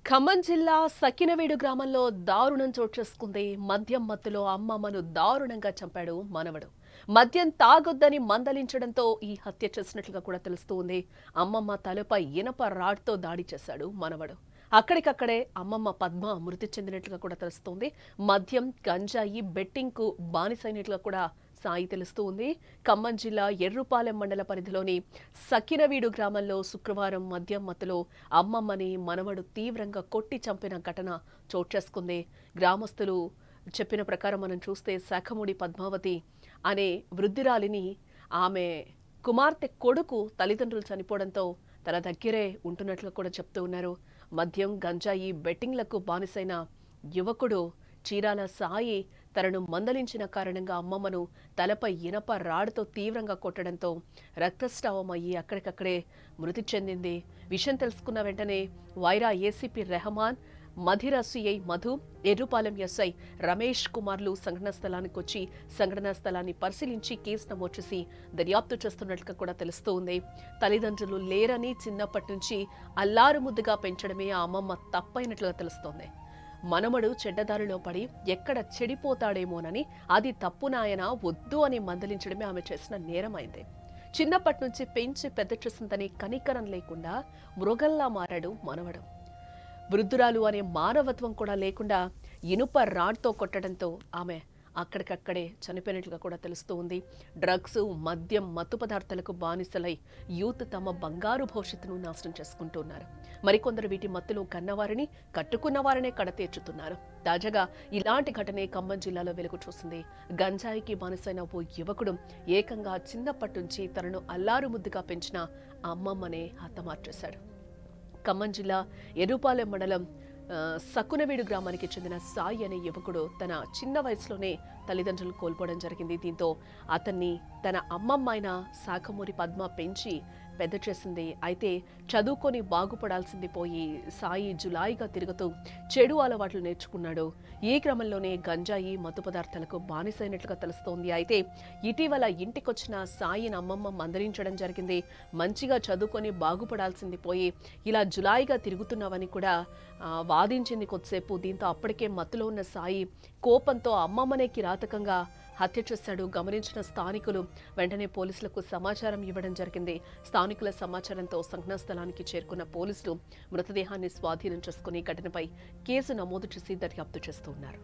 ఖమ్మం జిల్లా సకినవేడు గ్రామంలో దారుణం చోటు చేసుకుంది. మద్యం మత్తులో అమ్మమ్మను దారుణంగా చంపాడు మనవడు. మద్యం తాగొద్దని మందలించడంతో ఈ హత్య చేసినట్లుగా కూడా తెలుస్తోంది. అమ్మమ్మ తలపై ఇనప రాడ్తో దాడి చేశాడు మనవడు. అక్కడికక్కడే అమ్మమ్మ పద్మ మృతి చెందినట్లుగా కూడా తెలుస్తోంది. మద్యం, గంజాయి, బెట్టింగ్కు బానిసైనట్లుగా కూడా సాయి తెలుస్తూ ఉంది. ఖమ్మం జిల్లా ఎర్రుపాలెం మండల పరిధిలోని సకినవీడు గ్రామంలో శుక్రవారం మద్యం మత్తులో అమ్మమ్మని మనవడు తీవ్రంగా కొట్టి చంపిన ఘటన చోటు చేసుకుంది. గ్రామస్తులు చెప్పిన ప్రకారం మనం చూస్తే శాఖమూడి పద్మావతి అనే వృద్ధురాలిని ఆమె కుమార్తె కొడుకు తల్లిదండ్రులు చనిపోవడంతో తన దగ్గరే ఉంటున్నట్లు కూడా చెప్తూ ఉన్నారు. మద్యం, గంజాయి, బెట్టింగ్లకు బానిసైన యువకుడు చీరాల సాయి తనను మందలించిన కారణంగా అమ్మమ్మను తలపై ఇనప రాడ్తో తీవ్రంగా కొట్టడంతో రక్తస్రావం అయ్యి అక్కడికక్కడే మృతి చెందింది. విషయం తెలుసుకున్న వెంటనే Wyra ACP Rehman, Madhira CI Madhu, Yerrupalem SI Ramesh కుమార్లు సంఘటనా స్థలానికి వచ్చి సంఘటనా స్థలాన్ని పరిశీలించి కేసు నమోదు చేసి దర్యాప్తు చేస్తున్నట్లుగా కూడా తెలుస్తూ ఉంది. తల్లిదండ్రులు లేరని చిన్నప్పటి నుంచి అల్లారు ముద్దుగా పెంచడమే ఆ అమ్మమ్మ తప్పైనట్లుగా తెలుస్తోంది. మనమడు చెడ్డదారిలో పడి ఎక్కడ చెడిపోతాడేమోనని అది తప్పు నాయన వద్దు అని మందలించడమే ఆమె చేసిన నేరమైంది. చిన్నప్పటి నుంచి పెంచి పెద్ద చేసిందని కనికరం లేకుండా మృగంలా మారాడు మనవడు. వృద్ధురాలు అనే మానవత్వం కూడా లేకుండా ఇనుప రాడ్తో కొట్టడంతో ఆమె అక్కడికక్కడే చనిపోయినట్లుగా కూడా తెలుస్తూ ఉంది. డ్రగ్స్, మద్యం, మత్తు పదార్థాలకు బానిసలై యూత్ తమ బంగారు భవిష్యత్తును నాశనం చేసుకుంటున్నారు. మరికొందరు వీటి మత్తులో కన్నవారిని, కట్టుకున్న వారినే కడతీర్చుతున్నారు. తాజాగా ఇలాంటి ఘటనే ఖమ్మం జిల్లాలో వెలుగు చూసింది. గంజాయికి బానిసైన ఓ యువకుడు ఏకంగా చిన్నప్పటి నుంచి తనను అల్లారు ముద్దుగా పెంచిన అమ్మమ్మనే హతమార్చేశాడు. ఖమ్మం జిల్లా ఎర్రుపాలెం మండలం సకునవీడు గ్రామానికి చెందిన సాయి అనే యువకుడు తన చిన్న వయసులోనే తల్లిదండ్రులు కోల్పోవడం జరిగింది. దీంతో అతన్ని తన అమ్మమ్మ అయిన శాఖమూరి పద్మ పెంచి పెద్ద చేసింది. అయితే చదువుకొని బాగుపడాల్సింది పోయి సాయి జులాయిగా తిరుగుతూ చెడు అలవాట్లు నేర్చుకున్నాడు. ఈ క్రమంలోనే గంజాయి, మత్తు పదార్థాలకు బానిసైనట్లుగా తెలుస్తోంది. అయితే ఇటీవల ఇంటికొచ్చిన సాయిని అమ్మమ్మ మందలించడం జరిగింది. మంచిగా చదువుకొని బాగుపడాల్సింది పోయి ఇలా జులాయిగా తిరుగుతున్నావని కూడా వాదించింది కొద్దిసేపు. దీంతో అప్పటికే మత్తులో ఉన్న సాయి కోపంతో అమ్మమ్మనే కిరాతకంగా హత్య చేశాడు. గమనించిన స్థానికులు వెంటనే పోలీసులకు సమాచారం ఇవ్వడం జరిగింది. స్థానికుల సమాచారంతో సంఘటనా స్థలానికి చేరుకున్న పోలీసులు మృతదేహాన్ని స్వాధీనం చేసుకుని ఘటనపై కేసు నమోదు చేసి దర్యాప్తు చేస్తున్నారు.